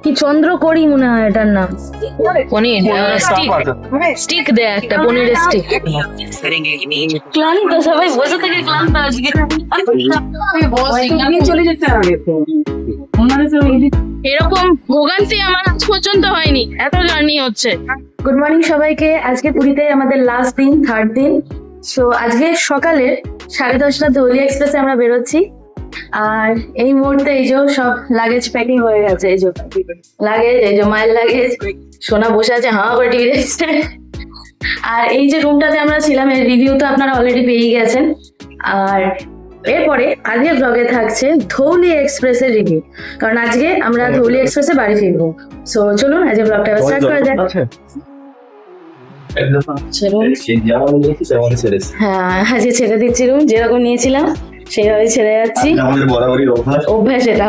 কি চন্দ্রকড়ি মনে হয় এটার নাম। পনির স্টিক দেয় একটা, পনিরের স্টিক। ক্লান্ত সবাই বসে থেকে ক্লান্ত আজকে। এরকম ভোগান্তি আমার আজ পর্যন্ত হয়নি, এত জার্নি হচ্ছে। গুড মর্নিং সবাইকে। আজকে পুরীতে আমাদের লাস্ট দিন, থার্ড দিন। সো আজকে সকালে 10:30 ধৌলি এক্সপ্রেসে আমরা বেরোচ্ছি। আর এই মুহূর্তে এই যে সব লাগেজ প্যাকিং হয়ে গেছে। এই যে লাগেজ, এই যে মায়ের লাগেজ, সোনা বসে আছে হাঁ করে টিভি দেখছে। আর এই যে রুমটাতে আমরা ছিলাম এর রিভিউ তো আপনারা অলরেডি পেয়ে গেছেন। আর এরপরে আজকে ব্লগে থাকছে ধৌলি এক্সপ্রেসের রিভিউ, কারণ আজকে আমরা ধৌলি এক্সপ্রেসে বাড়ি ফিরবো। সো চলুন আজকে ব্লগটা স্টার্ট করা যাক। হ্যাঁ, আজকে ছেড়ে দিচ্ছি রুম, যেরকম নিয়েছিলাম সেভাবে ছেড়ে যাচ্ছি। অভ্যাস এটা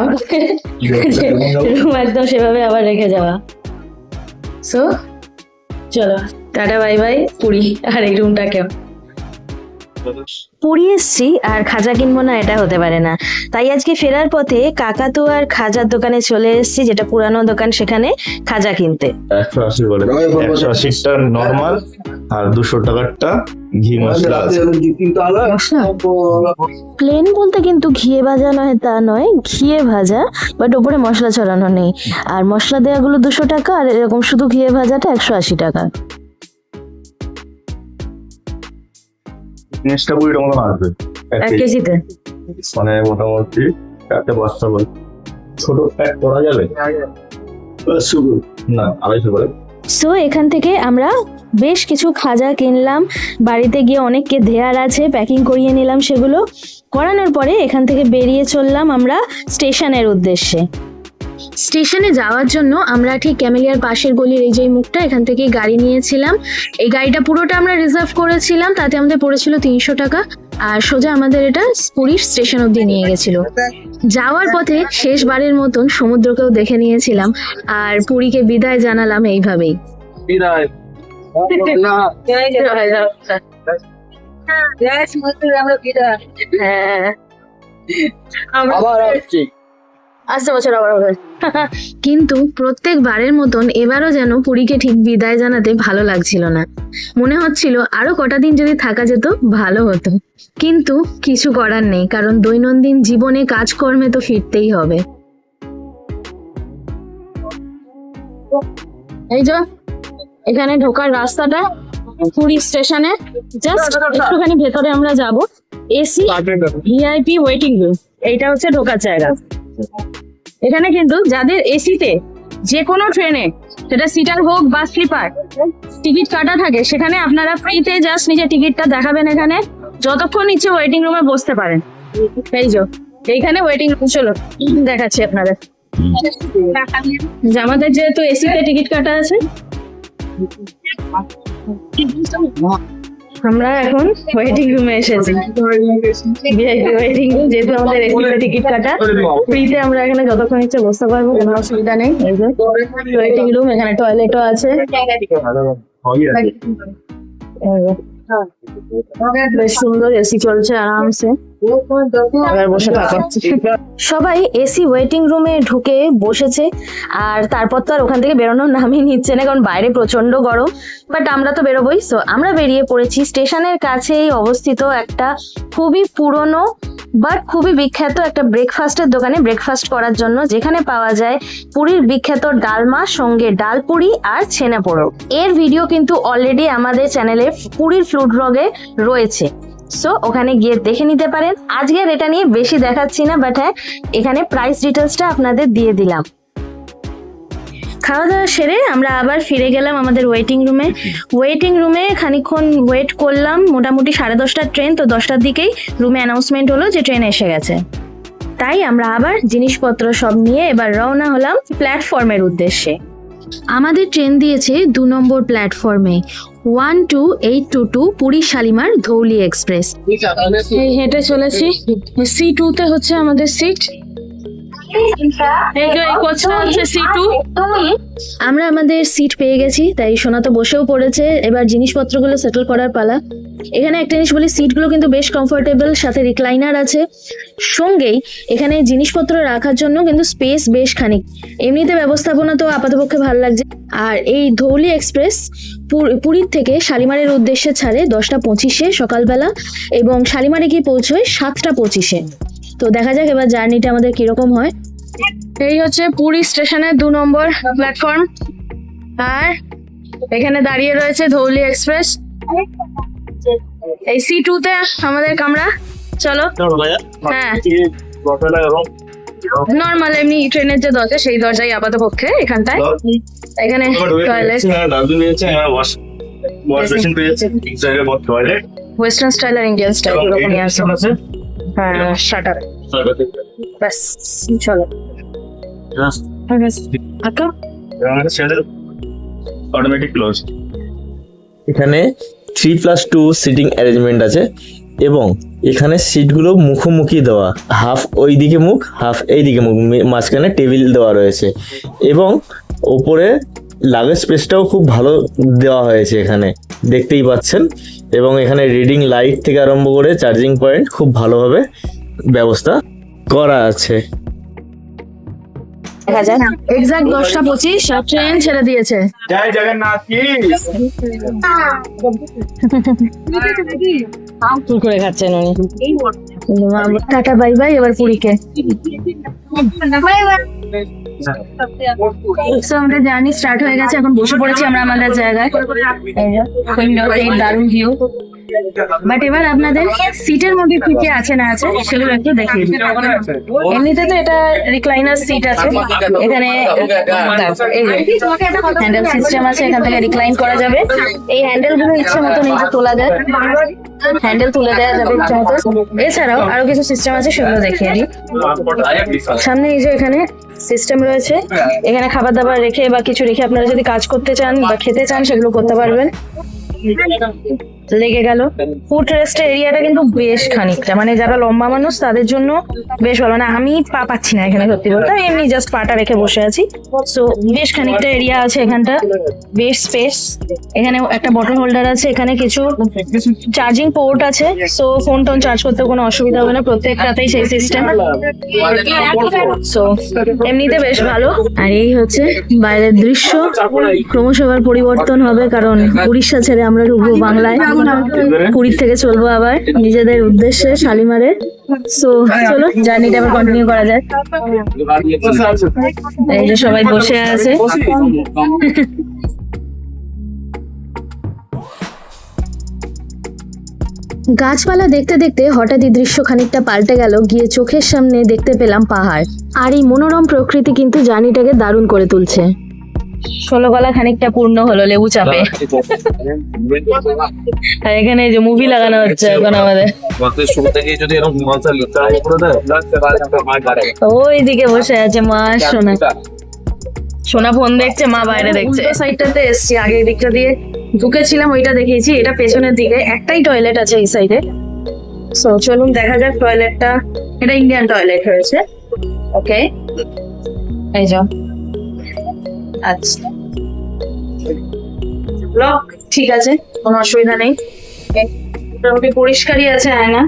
রুম একদম সেভাবে আবার রেখে যাওয়া। সো চলো টাটা বাই বাই পুরী। আর এই রুমটাকেও পুরী এসছি আর খাজা কিনবো না, এটা হতে পারে না। তাই আজকে ফেরার পথে কাকাতুয়ার খাজার দোকানে চলে এসেছি, যেটা পুরানো দোকান, সেখানে খাজা কিনতে। 180 বলে, 180টা নরমাল আর 200 টাকারটা ঘি মশলা আছে। প্লেন বলতে কিন্তু ঘিয়ে ভাজা নয়, তা নয়, ঘিয়ে ভাজা, বাট উপরে মশলা ছড়ানো নেই। আর মশলা দেওয়াগুলো 200 টাকা, আর এরকম শুধু ঘিয়ে ভাজাটা 180 টাকা। জিনিসটা পুরোটা মতো আসবে 1 কেজিতে, মানে মোটামুটি 4টে বস্তা বল। ছোট প্যাক করা যাবে না 250 করে। সো এখান থেকে আমরা বেশ কিছু খাজা কিনলাম। বাড়িতে গিয়ে অনেককে দেয়ার আছে, প্যাকিং করিয়ে নিলাম। সেগুলো করানোর পরে এখান থেকে বেরিয়ে চললাম আমরা স্টেশনের উদ্দেশ্যে। স্টেশনে যাওয়ার জন্য আমরা ঠিক ক্যামেলিয়ার পাশের গলির এই যে মুখটা, এখান থেকে গাড়ি নিয়েছিলাম। এই গাড়িটা পুরোটা আমরা রিজার্ভ করেছিলাম, তাতে আমাদের পড়েছিল 300 টাকা। আর সোজা আমাদের এটা পুরীর স্টেশন অব্দি নিয়ে গেছিল। যাওয়ার পথে শেষবারের মতন সমুদ্রকেও দেখে নিয়েছিলাম, আর পুরীকে বিদায় জানালাম এইভাবেই। বিদায়। আসতে বছর আবার হবে। কিন্তু প্রত্যেকবারের মতন এবারও যেন পুরীকে ঠিক বিদায় জানাতে ভালো লাগছিল না। মনে হচ্ছিল আরো কটা দিন যদি থাকা যেত ভালো হতো, কিন্তু কিছু করার নেই, কারণ দৈনন্দিন জীবনে কাজকর্মে তো ফিরতেই হবে। এই যে এখানে ঢোকার রাস্তাটা পুরী স্টেশনে, জাস্ট একটুখানি ভেতরে আমরা যাব। এসি ভিআইপি ওয়েটিং রুম, এইটা হচ্ছে ঢোকার জায়গা। এখানে কিন্তু যাদের এসিতে যে কোনো ট্রেনে, সেটা সিটার হোক বা স্লিপার, টিকিট কাটা থাকে, সেখানে আপনারা ফ্রিতে জাস্ট নিজের টিকিটটা দেখাবেন। এখানে যতক্ষণ ইচ্ছে ওয়েটিং রুমে বসতে পারেন। এই যে এইখানে ওয়েটিং রুম, চলো দেখাচ্ছি আপনাদের। আমাদের যেহেতু এসিতে টিকিট কাটা আছে, আমরা এখন ওয়েটিং রুমে এসেছি। ওয়েটিং রুম, যেহেতু আমাদের এসিতে টিকিট কাটা, ফ্রিতে আমরা এখানে যতক্ষণ ইচ্ছে বসতে পারবো, কোনো অসুবিধা নেই। এই যে ওয়েটিং রুম, এখানে টয়লেটও আছে। বেশ সুন্দর এসি চলছে আরামসে, বসে থাকো। সবাই এসি ওয়েটিং রুমে ঢুকে বসেছে, আর তারপর তো আর ওখান থেকে বেরোনোর নামই নিচ্ছে না, কারণ বাইরে প্রচন্ড গরম। বাট আমরা তো বেরোবোই। সো আমরা বেরিয়ে পড়েছি স্টেশনের কাছেই অবস্থিত একটা খুবই পুরনো বাট খুবই বিখ্যাত একটা ব্রেকফাস্টের দোকানে ব্রেকফাস্ট করার জন্য, যেখানে পাওয়া যায় পুরীর বিখ্যাত ডালমা, সঙ্গে ডাল পুরি আর ছেনা পোড়ো। এর ভিডিও কিন্তু অলরেডি আমাদের চ্যানেলে পুরীর ফুড ব্লগে রয়েছে, সো ওখানে গিয়ে দেখে নিতে পারেন। আজকের এটা নিয়ে বেশি দেখাচ্ছি না, বাট হ্যাঁ এখানে প্রাইস ডিটেলসটা আপনাদের দিয়ে দিলাম। খাওয়া দাওয়া সেরে আমরা আবার ফিরে গেলাম আমাদের ওয়েটিং রুমে। ওয়েটিং রুমে খানিকক্ষণ ওয়েট করলাম, মোটামুটি 10:30টার ট্রেন, তো 10টার দিকেই রুমে অ্যানাউন্সমেন্ট হলো যে ট্রেন এসে গেছে। তাই আমরা আবার জিনিসপত্র সব নিয়ে এবার রওনা হলাম প্ল্যাটফর্মের উদ্দেশ্যে। আমাদের ট্রেন দিয়েছে 2 নম্বর প্ল্যাটফর্মে, 12822 পুরী শালিমার ধৌলি এক্সপ্রেস। এই হেঁটে চলেছি, C2 তে হচ্ছে আমাদের সিট। এই যে এই কোচটা হচ্ছে C2। আমরা আমাদের সিট পেয়ে গেছি, তাই সোনা তো বসেও পড়েছে। এবার জিনিসপত্রগুলো সেটেল করার পালা। এখানে একটা জিনিস বলি, সিটগুলো কিন্তু বেশ কমফোর্টেবল, সাথে রিক্লাইনার আছে। সঙ্গেই এখানে জিনিসপত্র রাখার জন্য কিন্তু স্পেস বেশ খানিক। এমনিতে ব্যবস্থাপনা তো আপাতপক্ষে ভালো লাগছে। আর এই ধৌলি এক্সপ্রেস পুরীর থেকে শালিমারের উদ্দেশ্যে ছাড়ে 10টা 25-এ সকালবেলা এবং শালিমারে গিয়ে পৌঁছয় 7টা 25-এ। তো দেখা যাক এবার জার্নিটা আমাদের কিরকম হয়। এই হচ্ছে পুরী স্টেশনের 2 নম্বর প্ল্যাটফর্ম, আর এখানে দাঁড়িয়ে রয়েছে ধৌলি এক্সপ্রেস। এই C2-তে আমাদের কামরা। চলো। হ্যাঁ, নর্মাল এমনি ট্রেনের যে দরজা সেই দরজাই আপাতত পক্ষে এখানটায়। এখানে টয়লেট, ওয়েস্টার্ন স্টাইল আর ইন্ডিয়ান স্টাইল এরকমই আছে। হ্যাঁ, শাটার। ব্যাস, চলো। আকা অটোমেটিক ক্লোজ। এখানে 3+2 সিটিং অ্যারেঞ্জমেন্ট আছে এবং এখানে সিটগুলো মুখোমুখি দেওয়া, হাফ ওই দিকে মুখ, হাফ এই দিকে মুখ, মাঝখানে টেবিল দেওয়া রয়েছে এবং ওপরে লাগেজ স্পেসটাও খুব ভালো দেওয়া হয়েছে এখানে, দেখতেই পাচ্ছেন। এবং এখানে রিডিং লাইট থেকে আরম্ভ করে চার্জিং পয়েন্ট খুব ভালোভাবে ব্যবস্থা করা আছে। দেখা যাক। এক্সাক্ট 10টা 25 আর ট্রেন ছেড়ে দিয়েছে। জয় জগন্নাথ কি। কি করে খাচ্ছেন উনি? টাটা বাই বাই, এবার পুরীকে। আমাদের জার্নি স্টার্ট হয়ে গেছে, এখন বসে পড়েছি আমরা আমাদের জায়গায়। এই দারুণ ভিউ। বাট এবার আপনাদের সিটের মধ্যে কি কি আছে না আছে সেগুলো একটু দেখিয়ে দিই। এমনিতে তো এটা রিক্লাইনার সিট আছে, এখানে হ্যান্ডেল সিস্টেম আছে, এখান থেকে রিক্লাইন করা যাবে। এই হ্যান্ডেল গুলো ইচ্ছে মতো নিচে তোলা যায়, হ্যান্ডেল তুলে দেওয়া যাবে ইচ্ছে মতো। এছাড়াও আরো কিছু সিস্টেম আছে, সেগুলো দেখিয়ে দিই। সামনে এই যে এখানে সিস্টেম রয়েছে, এখানে খাবার দাবার রেখে বা কিছু রেখে আপনারা যদি কাজ করতে চান বা খেতে চান সেগুলো করতে পারবেন। লেগে গেল। ফুড রেস্টের এরিয়াটা কিন্তু বেশ খানিকটা, মানে যারা লম্বা মানুষ তাদের জন্য বেশ ভালো। মানে আমি পা পাচ্ছি না এখানে, সত্যি বলতে আমি এমনি জাস্ট পাটা রেখে বসে আছি। সো বেশ খানিকটা এরিয়া আছে এখানটা, বেশ স্পেস। এখানে একটা বটল হোল্ডার আছে, এখানে কিছু চার্জিং পোর্ট আছে, সো ফোন টোন চার্জ করতে কোনো অসুবিধা হবে না, প্রত্যেকটাতেই সেই সিস্টেম। সো এমনিতে বেশ ভালো। আর এই হচ্ছে বাইরের দৃশ্য। ক্রমশ আবার পরিবর্তন হবে, কারণ উড়িষ্যা ছেড়ে আমরা ঢুকবো বাংলায়, পুরীর থেকে চলবো আবার নিজেদের উদ্দেশ্যে শালিমারে। সো চলো জার্নিটা আবার কন্টিনিউ করা যায়। এই যে সবাই বসে আছে। গাছপালা দেখতে দেখতে হঠাৎই দৃশ্য খানিকটা পাল্টে গেল, গিয়ে চোখের সামনে দেখতে পেলাম পাহাড়। আর এই মনোরম প্রকৃতি কিন্তু জার্নিটাকে দারুণ করে তুলছে। 16 গলা খানিকটা পূর্ণ হলো লেবু চাপে। আর এখানে এই যে মুভি লাগানো হচ্ছে এখন আমাদের। ওই দিকে বসে আছে মা সোনা। সোনা ফোন দেখছে, মা বাইরে দেখছে। সাইডটাতে এসছি, আগে এই দিকটা দিয়ে ঢুকেছিলাম, ওইটা দেখিয়েছি। এটা পেছনের দিকে, একটাই টয়লেট আছে এই সাইডে। সো চলুন দেখা যাক টয়লেটটা। এটা ইন্ডিয়ান টয়লেট হয়েছে। ওকে, এই যাও। আচ্ছা, লক ঠিক আছে, কোনো অসুবিধা নেই। মোটামুটি পরিষ্কারই আছে আয়না,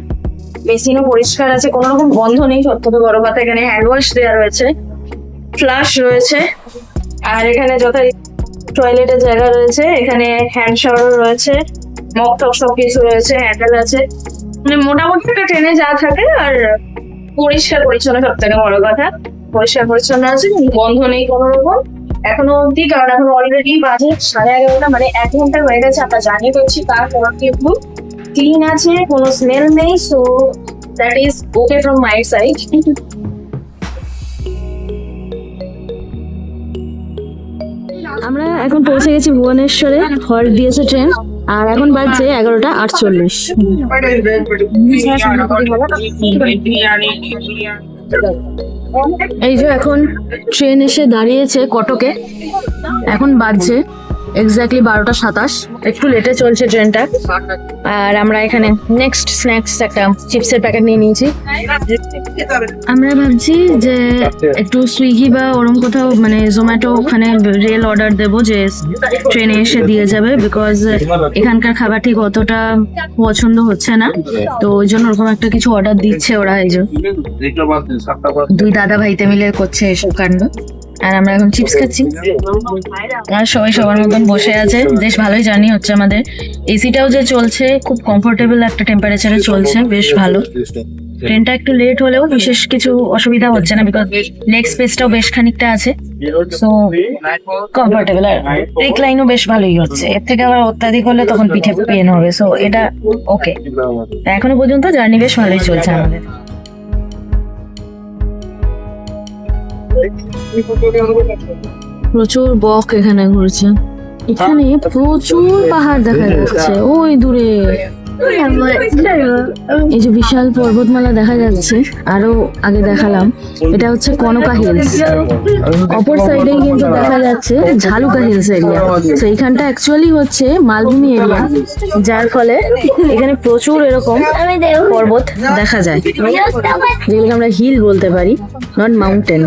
বেসিনও পরিষ্কার আছে, কোনো রকম গন্ধ নেই। সত্যি বড় কথা, এখানে হ্যান্ড ওয়াশ দেওয়া রয়েছে, ফ্লাশ রয়েছে, আর এখানে যথারীতি টয়লেটের জায়গা রয়েছে। এখানে হ্যান্ড শাওয়ার রয়েছে, মগ টক সব কিছু রয়েছে, হ্যান্ডেল আছে। মানে মোটামুটি একটা ট্রেনে যা থাকে। আর পরিষ্কার পরিচ্ছন্ন, সব থেকে বড় কথা পরিষ্কার পরিচ্ছন্ন আছে, গন্ধ নেই কোনো রকম এখনো অব্দি। কারণ এখন অলরেডি বাজে 11:30, মানে 1 ঘন্টা হয়ে গেছে আমরা জার্নি করছি। তার কোনো কিন্তু ক্লিন আছে, কোনো স্মেল নেই। So that is okay from my side. আমরা এখন পৌঁছে গেছি ভুবনেশ্বরে, হল্ট দিয়েছে ট্রেন। আর এখন বাজছে 11:48। এই যে এখন ট্রেন এসে দাঁড়িয়েছে কটকে, এখন বাজছে এক্স্যাক্টলি 12:27, একটু লেটে চলছে ট্রেনটা। আর আমরা এখানে নেক্সট স্ন্যাক্স একটা চিপসের প্যাকেট নিয়ে নিয়েছি। আমরা ভাবছি যে একটু সুইগি বা ওরম কোথাও মানে জোম্যাটো ওখানে রেল অর্ডার দেবো, যে ট্রেনে এসে দিয়ে যাবে, বিকজ এখানকার খাবার ঠিক অতটা পছন্দ হচ্ছে না, তো ওই জন্য ওরকম একটা কিছু অর্ডার দিচ্ছে ওরা। এই যে দুই দাদা ভাইতে মিলে করছে এসব কাণ্ড। আর আমরা এখন চিপস খাচ্ছি আর সবাই সবার মতন বসে আছে। বেশ ভালোই জার্নি হচ্ছে আমাদের। এসিটাও যে চলছে খুব কমফোর্টেবল একটা টেম্পারেচারে চলছে, বেশ ভালো। ট্রেনটা একটু লেট হলেও বিশেষ কিছু অসুবিধা হচ্ছে না, বিকজ লেগ স্পেসটাও বেশ খানিকটা আছে, সো কমফোর্টেবল। আর রিক্লাইনও বেশ ভালোই হচ্ছে। এর থেকে আবার অত্যাধিক হলে তখন পিঠে পেন হবে, সো এটা ওকে। এখনো পর্যন্ত জার্নি বেশ ভালোই চলছে আমাদের। প্রচুর বক এখানে ঘুরছে। এখানে প্রচুর পাহাড় দেখা যাচ্ছে ওই দূরে। এই যে বিশাল পর্বতমালা দেখা যাচ্ছে, আরো আগে দেখালাম, এটা হচ্ছে কনকা হিলস। অপর সাইডে কিন্তু দেখা যাচ্ছে ঝালুকা হিলস এরিয়া। তো এইখানটা অ্যাকচুয়ালি হচ্ছে মালভূমি এরিয়া, যার ফলে এখানে প্রচুর এরকম পর্বত দেখা যায়, যেগুলোকে আমরা হিল বলতে পারি, নট মাউন্টেন।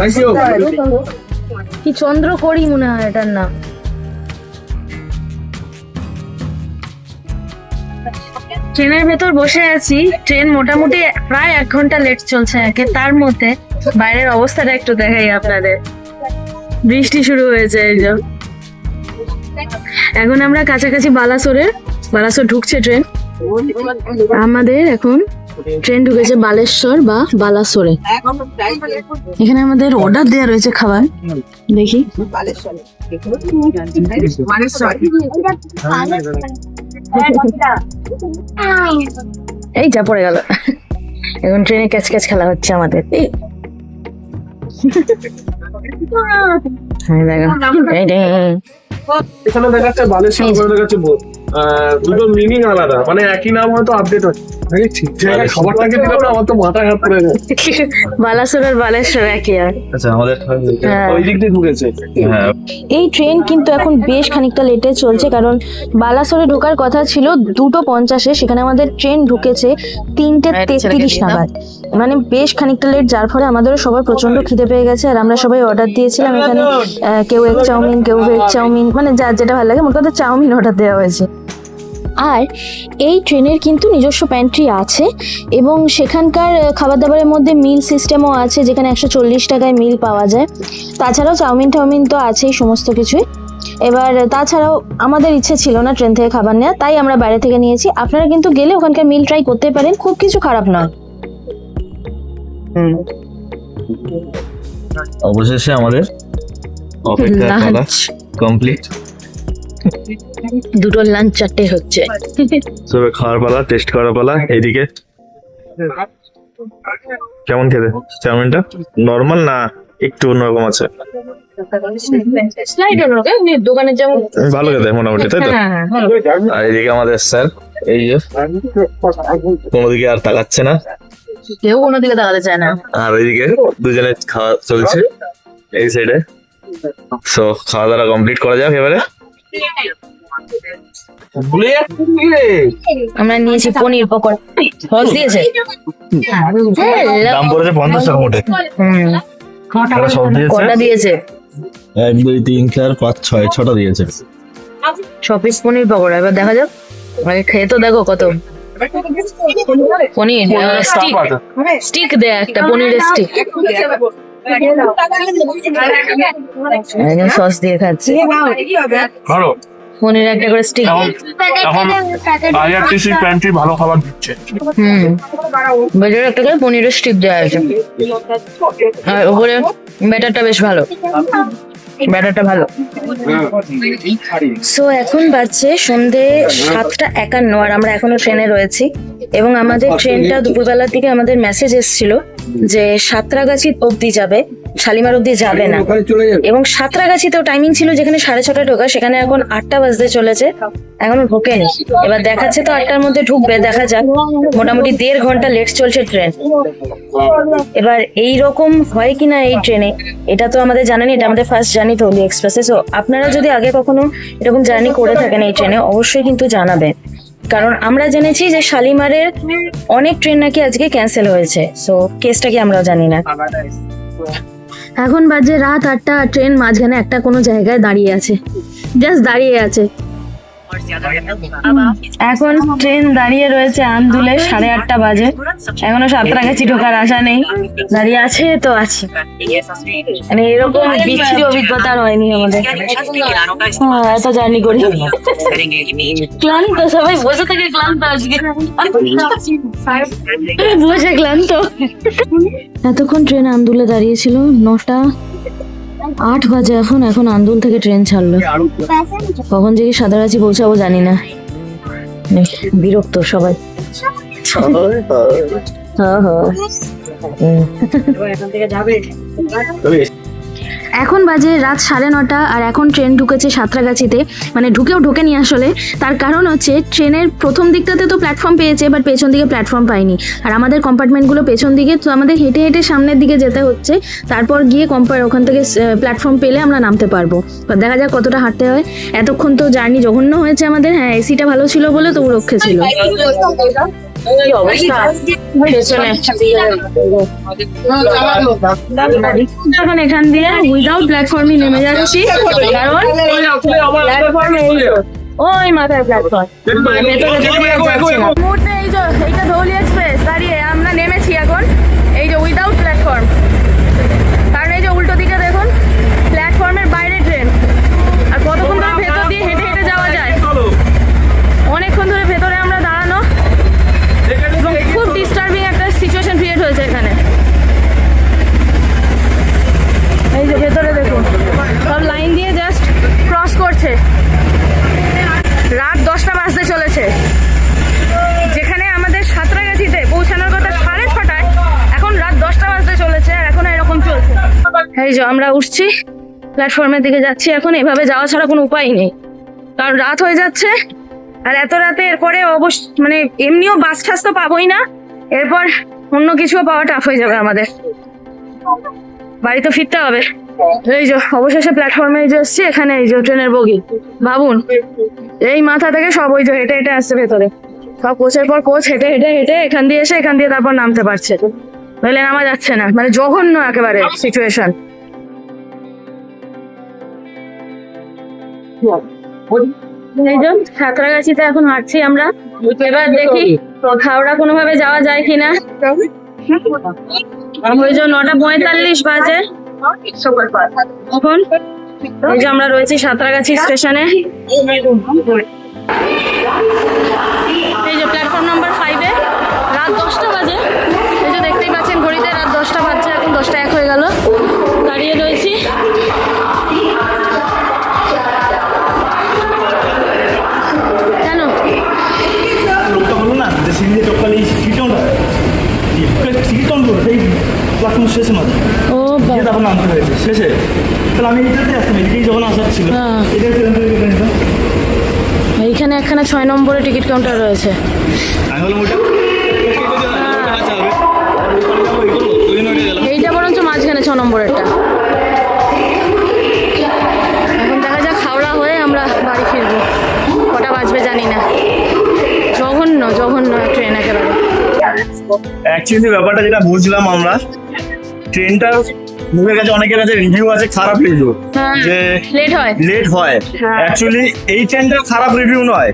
কি চন্দ্রকড়ি মনে হয় এটার নাম। ট্রেনের ভেতর বসে আছি। ট্রেন মোটামুটি প্রায় 1 ঘন্টা লেট চলছে একে। তার মধ্যে বাইরের অবস্থাটা একটু দেখাই আপনাদের। বৃষ্টি শুরু হয়েছে এই যে। এখন আমরা কাছাকাছি বালাসোর ঢুকছে ট্রেন আমাদের। এখন ট্রেন ঢুকেছে বালেশ্বর বা বালাসোরে। এখানে আমাদের অর্ডার দেওয়া রয়েছে খাবার, দেখি। এই যা পড়ে গেল। এখন ট্রেনে ক্যাচ ক্যাচ খেলা হচ্ছে আমাদের। এখানে দেখাচ্ছে বালেশ্বর, ওখানে দেখাচ্ছে দুটো মিনিং আলাদা, মানে একই নাম হয়তো আপডেট হচ্ছে। ঠিক জায়গায় খাবারটাকে দিলাম না, আমার তো মাথা খারাপ করে যায়। বালাসোর আর বালেশ্বর একই। আর আচ্ছা আমাদের ওই দিক দিয়ে ঢুকেছে। হ্যাঁ এই ট্রেন কিন্তু এখন বেশ খানিকটা লেটে চলছে, কারণ বালাসোরে ঢোকার কথা ছিল 2:50, সেখানে আমাদের ট্রেন ঢুকেছে 3:33 নাগাদ। মানে বেশ খানিকটা লেট, যার ফলে আমাদেরও সবার প্রচন্ড খিদে পেয়ে গেছে। আর আমরা সবাই অর্ডার দিয়েছিলাম এখানে, কেউ এগ চাউমিন, কেউ ভেজ চাউমিন, মানে যার যেটা ভালো লাগে, মোট কথা চাউমিন অর্ডার দেওয়া হয়েছে। আর এই ট্রেনের কিন্তু নিজস্ব প্যান্ট্রি আছে, এবং সেখানকার খাবার দাবারের মধ্যে মিল সিস্টেমও আছে, যেখানে 140 টাকায় মিল পাওয়া যায়। তাছাড়াও চাউমিন টাউমিন তো আছেই সমস্ত কিছুই। এবার তাছাড়াও আমাদের ইচ্ছে ছিল না ট্রেন থেকে খাবার নেওয়া, তাই আমরা বাইরে থেকে নিয়েছি। আপনারা কিন্তু গেলে ওখানকার মিল ট্রাই করতে পারেন, খুব কিছু খারাপ নয়। অবশেষে আমাদের অপেক্ষা করা কমপ্লিট। দুটো লাঞ্চ 4টে হচ্ছে। তবে খাওয়ার পালা, টেস্ট করার পালা। এইদিকে কেমন খেতে চাউমিনটা? নর্মাল না একটু অন্যরকম আছে? দোকানে যেমন ভালো খেতে মোটামুটি, তাই তো? আর এদিকে আমাদের স্যার, এই যে কোনো দিকে আর তাকাচ্ছে না, কেউ কোনো দিকে তাকাতে চায় না। আর ওইদিকে দুজনে খাওয়া চলছে এই সাইডে। সো খাওয়া দাওয়া কমপ্লিট করা যাক এবারে। আমরা নিয়েছি পনির পকোড়া, সস দিয়েছে, দাম পড়েছে 50 টাকা মোটে। একটা সস দিয়েছে, কটা দিয়েছে? 1 2 3 4 5 6 6টা দিয়েছে। 6 পিস পনির পকোড়া। এবার দেখা যাক, আগে খেয়ে তো দেখো কত পনির। স্টিক দেয় একটা, পনিরের স্টিক। সস দিয়ে খাচ্ছি, পনির একটা করে স্টিক। ভালো খাবার দিচ্ছে। ভেতরে একটা করে পনিরের স্টিক দেওয়া আছে, আর উপরে ব্যাটারটা বেশ ভালো, ব্যাটারটা ভালো। সো এখন বাজছে সন্ধে 7:51, আর আমরা এখনো ট্রেনে রয়েছি। এবং আমাদের ট্রেনটা দুপুরবেলার দিকে আমাদের মেসেজ এসেছিল যে সাঁতরাগাছি অব্দি যাবে, শালিমার অব্দি যাবে না। ওখানে চলে যাবে। এবং সাঁতরাগাছিতেও টাইমিং ছিল যেখানে 6:30 ঢোকা, সেখানে এখন 8টা বাজতে চলেছে, এখনো ঢোকেনি। এবার দেখাচ্ছে তো 8টার মধ্যে ঢুকবে, দেখা যাক। মোটামুটি 1.5 ঘন্টা লেট চলছে ট্রেন। এবার এই রকম হয় কিনা এই ট্রেনে, এটা তো আমাদের জানেনি, এটা আমাদের ফার্স্ট জার্নি ধৌলি এক্সপ্রেসে। সো আপনারা যদি আগে কখনো এরকম জার্নি করে থাকেন এই ট্রেনে, অবশ্যই কিন্তু জানাবেন, কারণ আমরা জেনেছি যে শালিমারের অনেক ট্রেন নাকি আজকে ক্যান্সেল হয়েছে। সো কেসটা কি আমরাও জানি না। এখন বাজে রাত 8টা, ট্রেন মাঝখানে একটা কোনো জায়গায় দাঁড়িয়ে আছে, জাস্ট দাঁড়িয়ে আছে। এখন ট্রেন দাঁড়িয়ে রয়েছে আন্দুলে, 8:30 বাজে, এখনো সাঁতরাগাছি ঢোকার আশা নেই, দাঁড়িয়ে আছে তো আছে। মানে এরকম বিচ্ছিরি অভিজ্ঞতা আর হয়নি আমাদের। এত জার্নি করি, ক্লান্ত সবাই, বসে থেকে ক্লান্ত আজকে, বসে ক্লান্ত। এতক্ষণ ট্রেন আন্দুলে দাঁড়িয়েছিল, 9:08 বাজে এখন আন্দুল থেকে ট্রেন ছাড়লো। কখন যে সাঁতরাগাছি পৌঁছাবো জানি না, বিরক্ত সবাই। এখন বাজে রাত 9:30 আর এখন ট্রেন ঢুকেছে সাঁতরাগাছিতে, মানে ঢুকেনি আসলে। তার কারণ হচ্ছে ট্রেনের প্রথম দিকটাতে তো প্ল্যাটফর্ম পেয়েছে, বাট পেছন দিকে প্ল্যাটফর্ম পাইনি। আর আমাদের কম্পার্টমেন্টগুলো পেছন দিকে, তো আমাদের হেঁটে হেঁটে সামনের দিকে যেতে হচ্ছে, তারপর গিয়ে ওখান থেকে প্ল্যাটফর্ম পেলে আমরা নামতে পারবো। দেখা যাক কতটা হাঁটতে হয়। এতক্ষণ তো জার্নি জঘন্য হয়েছে আমাদের। হ্যাঁ, এসিটা ভালো ছিল বলে তবু রক্ষে ছিল। এখন এখান দিয়ে উইদাউট প্ল্যাটফর্মে নেমে যাচ্ছি, কারণ ওই মাথায় প্ল্যাটফর্ম। মুহূর্তে এই যে এইটা ধৌলি এক্সপ্রেস দাঁড়িয়ে, আমরা নেমেছি এখন এই যে উইদাউট প্ল্যাটফর্ম, কারণ এই যে উল্টো দিকে দেখুন প্ল্যাটফর্মের বাইরে ট্রেন। আর কতক্ষণ ধরে ভেতর দিয়ে হেঁটে হেঁটে যাওয়া যায়, অনেকক্ষণ ধরে ভেতরে আমরা দাঁড়ানো, খুব ডিস্টার্বিং একটা সিচুয়েশন ক্রিয়েট হয়েছে এখানে। এই যে ভেতরে দেখুন সব লাইন দিয়ে জাস্ট ক্রস করছে। রাত 10টা বাজতে চলেছে, যেখানে আমাদের সাঁতরাগাছিতে পৌঁছানোর কথা 6:30, এখন রাত 10টা বাজতে চলেছে আর এখন এরকম চলছে। এই যে আমরা উঠছি, প্ল্যাটফর্মের দিকে যাচ্ছি। এখন এভাবে যাওয়া ছাড়া কোনো উপায় নেই, কারণ রাত হয়ে যাচ্ছে। আর এত রাতে এরপরে মানে এমনিও বাস টাস তো পাবোই না, এরপর অন্য কিছুও পাওয়া টাফ হয়ে যাবে আমাদের, বাড়ি তো ফিরতে হবে। এই যে অবশেষে প্ল্যাটফর্মে যে এসছি, এখানে এই যে ট্রেনের বগি, ভাবুন এই মাথা থেকে সব ওই যে হেঁটে হেঁটে আসছে ভেতরে, সব কোচের পর কোচ হেঁটে হেঁটে হেঁটে এখান দিয়ে এসে এখান দিয়ে তারপর নামতে পারছে, নইলে নামা যাচ্ছে না। মানে জঘন্য একেবারে সিচুয়েশন। এই যে সাঁতরাগাছিতে এখন হাঁটছি আমরা, এবার দেখি হাওড়া কোনোভাবে যাওয়া যায় কিনা। ওই যে 9:45 বাজে এখন। এই যে আমরা রয়েছি সাঁতরাগাছি স্টেশনে, এই যে প্ল্যাটফর্ম নাম্বার 5-এ। রাত 10টা বাজে, এই যে দেখতেই পাচ্ছেন ঘড়িতে রাত 10টা বাজছে, এখন 10টা 1 হয়ে গেল, দাঁড়িয়ে রয়েছি। কেন ও তখন নামতে হয়েছে শেষে, তাহলে আমি এইটাতে আসতাম, এদিকেই যখন আসার ছিল। এইখানে একখানা 6 নম্বরে টিকিট কাউন্টার রয়েছে। আমি বললাম এইটা বরঞ্চ মাঝখানে 6 নম্বরেরটা। এখন দেখা যাক হাওড়া হয়ে আমরা বাড়ি ফিরবো, কটা বাজবে জানি না। জঘন্য জঘন্য ট্রেন একেবারে। অ্যাকচুয়ালি ব্যাপারটা যেটা বুঝলাম আমরা, ট্রেনটা মুখের কাছে অনেকের কাছে রিভিউ আছে, খারাপ রিভিউ, যে লেট হয়। অ্যাকচুয়ালি এই ট্রেনটার খারাপ রিভিউ নয়,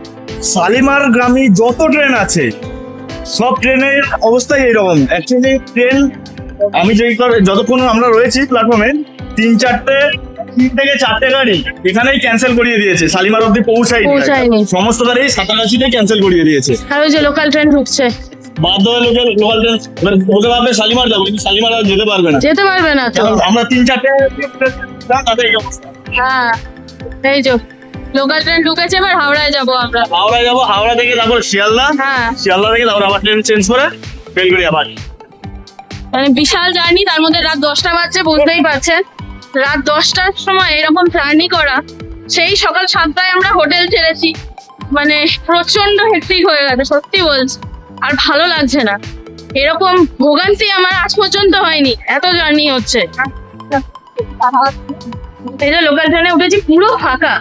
শালিমারগামী যত ট্রেন আছে সব ট্রেনের অবস্থাই এইরকম। অ্যাকচুয়ালি ট্রেন আমি যতক্ষণ আমরা রয়েছি প্ল্যাটফর্মে, 3 থেকে 4টে গাড়ি এখানেই ক্যান্সেল করিয়ে দিয়েছে, শালিমার অব্দি পৌঁছায়নি। সমস্ত গাড়ি সাঁতরাগাছিতে ক্যান্সেল করিয়ে দিয়েছে। আর ওই যে লোকাল ট্রেন ঢুকছে, বাধ্য হয়ে লোকাল ট্রেন ওদের ভাববে শালিমার যাবো, কিন্তু শালিমার আর যেতে পারবে না তো। আমরা 3-4টে তাদের এই অবস্থা। হ্যাঁ, এই যে লোকাল ট্রেন ঢুকেছে, এবার হাওড়ায় যাবো আমরা। হাওড়া থেকে তারপর শিয়ালদা, শিয়ালদা থেকে তারপর আবার ট্রেন চেঞ্জ করে বেলগুড়িয়া বাড়ি। মানে বিশাল জার্নি, তার মধ্যে রাত 10টা বাজছে, বুঝতেই পারছেন। রাত 10টার সময় এরকম জার্নি করা, সেই সকাল 7টায় আমরা হোটেল ছেড়েছি, মানে প্রচন্ড হেক্টিক হয়ে গেছে সত্যি বলছি, আর ভালো লাগছে না। এরকম ভোগান্তি আমার আজ পর্যন্ত হয়নি, এত জার্নি হচ্ছে। এই যে লোকাল ট্রেনে উঠেছি, পুরো ফাঁকা,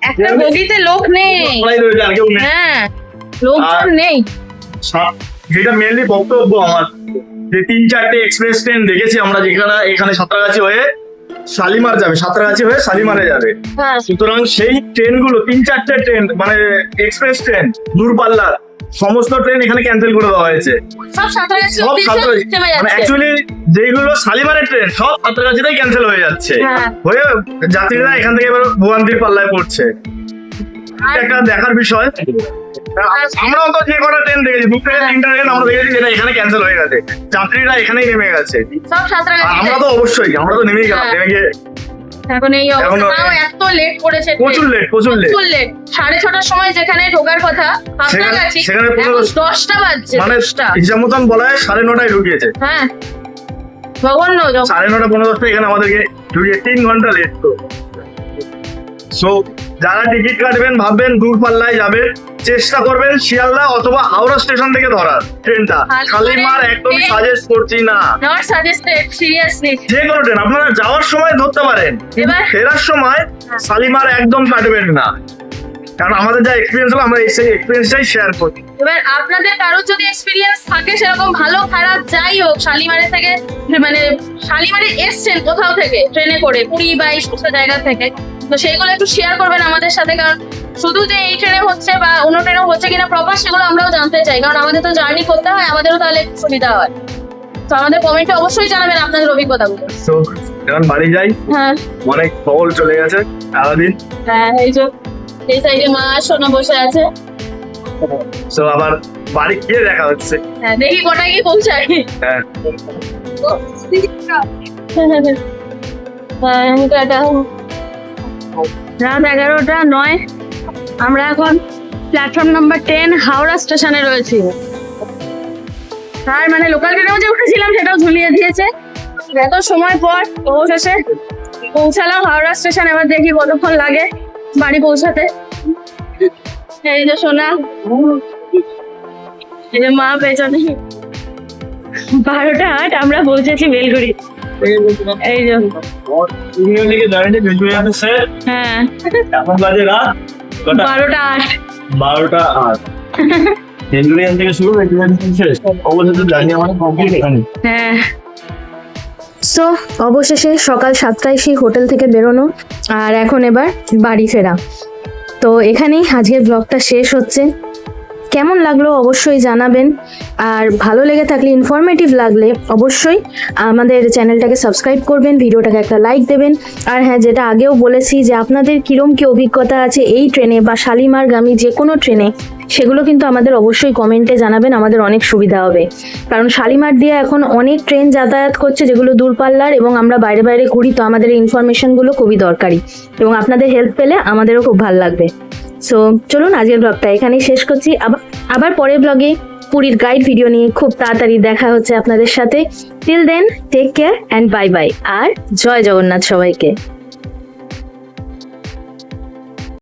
একটা বগিতে লোক নেই। হ্যাঁ, লোকজন নেই। যেটা মেনলি বক্তব্য আমার, যে 3-4টে এক্সপ্রেস ট্রেন দেখেছি আমরা, যেখানে এখানে সাঁতরাগাছি হয়ে শালিমার যাবে, সাঁতরাগাছি হয়ে শালিমারে যাবে। হ্যাঁ, সুতরাং সেই ট্রেনগুলো 3-4টে ট্রেন, মানে এক্সপ্রেস ট্রেন দূরপাল্লার সমস্ত ট্রেন এখানে ক্যান্সেল করে দেওয়া হয়েছে। সব সাঁতরাগাছি সব অব্দি সাঁতরাগাছি, থেমে মানে যাচ্ছে। অ্যাকচুয়ালি যেগুলো শালিমারের ট্রেন সব সাঁতরাগাছিতেই ক্যান্সেল হয়ে যাচ্ছে, হ্যাঁ। হয়ে যাত্রীরা এখান থেকে এবার ভুয়ান্তির পাল্লায় পড়ছে। আর একটা দেখার বিষয়, আমরাও তো যে কটা ট্রেন দেখেছি, 2-3টা ট্রেন আমরা দেখেছি যেটা এখানে ক্যান্সেল হয়ে গেছে, যাত্রীরা এখানেই নেমে গেছে। সব আর সাঁতরাগাছি আমরা তো অবশ্যই, আমরা তো নেমেই গেলাম, নেমে গিয়ে এখন এই অবস্থা। এখনো- তাও এত লেট করেছে, প্রচুর লেট, প্রচুর লেট। প্রচুর লেট। 6:30টার সময় যেখানে ঢোকার কথা সাঁতরাগাছি, সেখানে এখন পুরো- 10টা বাজছে। মানে 10টা। হিসাব মতন বলা হয় 9:30টায় ঢুকিয়েছে। হ্যাঁ, জঘন্য জঘন্য। 9:30 পনেরো দশটা এখানে আমাদেরকে ঢুকিয়ে 3 ঘন্টা লেট তো। সো যারা টিকিট কাটবেন, ভাববেন দূরপাল্লায় যাবেন, চেষ্টা করবেন শিয়ালদা অথবা হাওড়া স্টেশন থেকে ধরার ট্রেনটা। শালিমার একদমই সাজেস্ট করছি না। Not suggested, seriously. যে কোনো ট্রেন আপনারা যাওয়ার সময় ধরতে পারেন, কিন্তু এবার- ফেরার সময় শালিমার একদম কাটবেন না, কারণ আমাদের যা এক্সপিরিয়েন্স হলো আমরা সেই এক্সপিরিয়েন্সটাই শেয়ার করি। এবার আপনাদের কারোর যদি এক্সপিরিয়েন্স থাকে সেরকম, ভালো খারাপ যাই হোক, শালিমারে থেকে, মানে শালিমারে এসছেন কোথাও থেকে ট্রেনে করে, পুরী বা এই সমস্ত জায়গা থেকে, তো সেইগুলো একটু শেয়ার করবেন আমাদের সাথে। কারণ শুধু যে এই ট্রেনে হচ্ছে বা অন্য ট্রেনে হচ্ছে কিনা প্রপার, সেগুলো আমরাও জানতে চাই, কারণ আমাদের তো জার্নি করতে হয়, আমাদেরও তাহলে একটু সুবিধা হয়। তো আমাদের কমেন্টে অবশ্যই জানাবেন আপনাদের অভিজ্ঞতাগুলো। তো এখন বাড়ি যাই, হ্যাঁ অনেক খবর চলে গেছে সারাদিন। হ্যাঁ, এই যে এই সাইডে মা আর সোনা বসে আছে। তো আবার বাড়ি গিয়ে দেখা হচ্ছে। হ্যাঁ, দেখি কটায় গিয়ে পৌঁছাই। হ্যাঁ, রাত 11:09, আমরা এখন প্ল্যাটফর্ম নাম্বার 10 হাওড়া স্টেশনে রয়েছি। আর মানে লোকাল ট্রেনেও যে উঠেছিলাম সেটাও ঝুলিয়ে দিয়েছে। এত সময় পর অবশেষে পৌঁছালাম হাওড়া স্টেশন। এবার দেখি কতক্ষণ লাগে বাড়ি পৌঁছাতে। এই যে সোনা, এই যে মা পেছনে। 12টা 8 আমরা পৌঁছেছি বেলগুড়ি। এই যে হ্যাঁ, 12টা 8। 12টা 8 বেলগুড়িয়ান থেকে শুরু, বেলগুড়িয়ান থেকে শেষ, অবশেষে জার্নি আমাদের কমপ্লিট এখানে। হ্যাঁ, সো অবশেষে সকাল 7টায় সেই হোটেল থেকে বেরোনো, আর এখন এবার বাড়ি ফেরা। তো এখানেই আজকের ব্লগটা শেষ হচ্ছে। কেমন লাগলো অবশ্যই জানাবেন, আর ভালো লেগে থাকলে, ইনফরমেটিভ লাগলে অবশ্যই আমাদের চ্যানেলটাকে সাবস্ক্রাইব করবেন, ভিডিওটাকে একটা লাইক দেবেন। আর হ্যাঁ, যেটা আগেও বলেছি যে আপনাদের কীরকম কী অভিজ্ঞতা আছে এই ট্রেনে বা শালিমারগামী যে কোনো ট্রেনে, সেগুলো কিন্তু আমাদের অবশ্যই কমেন্টে জানাবেন, আমাদের অনেক সুবিধা হবে। কারণ শালিমার দিয়ে এখন অনেক ট্রেন যাতায়াত করছে যেগুলো দূরপাল্লার, এবং আমরা বাইরে বাইরে ঘুরি, তো আমাদের এই ইনফরমেশনগুলো খুবই দরকারি, এবং আপনাদের হেল্প পেলে আমাদেরও খুব ভালো লাগবে। সো চলুন আজকের ব্লগটা এখানেই শেষ করছি। আবার পরের ব্লগে পুরীর গাইড ভিডিও নিয়ে খুব তাড়াতাড়ি দেখা হচ্ছে আপনাদের সাথে। Till then take care and bye bye, আর জয় জগন্নাথ সবাইকে।